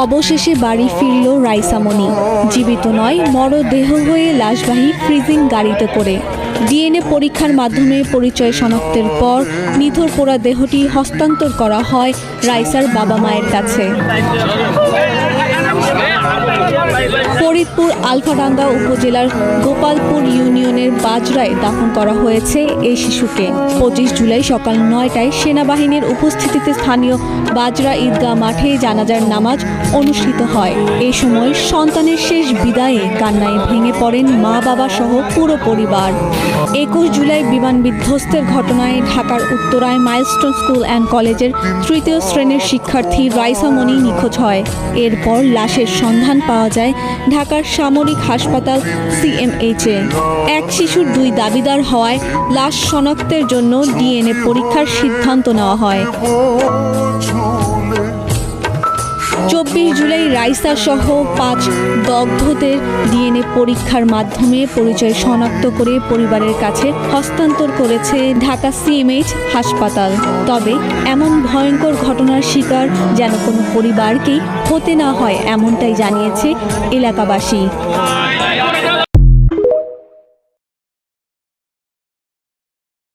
অবশেষে বাড়ি ফিরল রাইসামণি। জীবিত নয়, মরদেহ হয়ে লাশবাহী ফ্রিজিং গাড়িতে করে ডিএনএ পরীক্ষার মাধ্যমে পরিচয় শনাক্তের পর নিথর পোড়া দেহটি হস্তান্তর করা হয় রাইসার বাবা মায়ের কাছে। ফরিদপুর আলফাডাঙ্গা উপজেলার গোপালপুর ইউনিয়নের বাজরায় দাফন করা হয়েছে এই শিশুকে। 25 জুলাই সকাল 9টায় সেনাবাহিনীর উপস্থিতিতে স্থানীয় বাজরা ঈদগাহ মাঠে জানাজার নামাজ অনুষ্ঠিত হয়। এই সময় সন্তানের শেষ বিদায়ে কান্নায় ভেঙে পড়েন মা বাবা সহ পুরো পরিবার। 21 জুলাই বিমান বিধ্বস্তের ঘটনায় ঢাকার উত্তরায় মাইলস্টোন স্কুল অ্যান্ড কলেজের তৃতীয় শ্রেণীর শিক্ষার্থী রাইসামণি নিখোঁজ হয়। এরপর লাশের সন্ধান পাওয়া যায় ঢাকার সামরিক হাসপাতাল সিএমএইচে। এক শিশুর 2 দাবিদার হওয়ায় লাশ শনাক্তের জন্য ডিএনএ পরীক্ষার সিদ্ধান্ত নেওয়া হয়। 24 জুলাই রাইসা সহ 5 দগ্ধদের ডিএনএ পরীক্ষার মাধ্যমে পরিচয় শনাক্ত করে পরিবারের কাছে হস্তান্তর করেছে ঢাকা সিএমএইচ হাসপাতাল। তবে এমন ভয়ঙ্কর ঘটনার শিকার যেন কোনো পরিবারকেই হতে না হয়, এমনটাই জানিয়েছে এলাকাবাসী।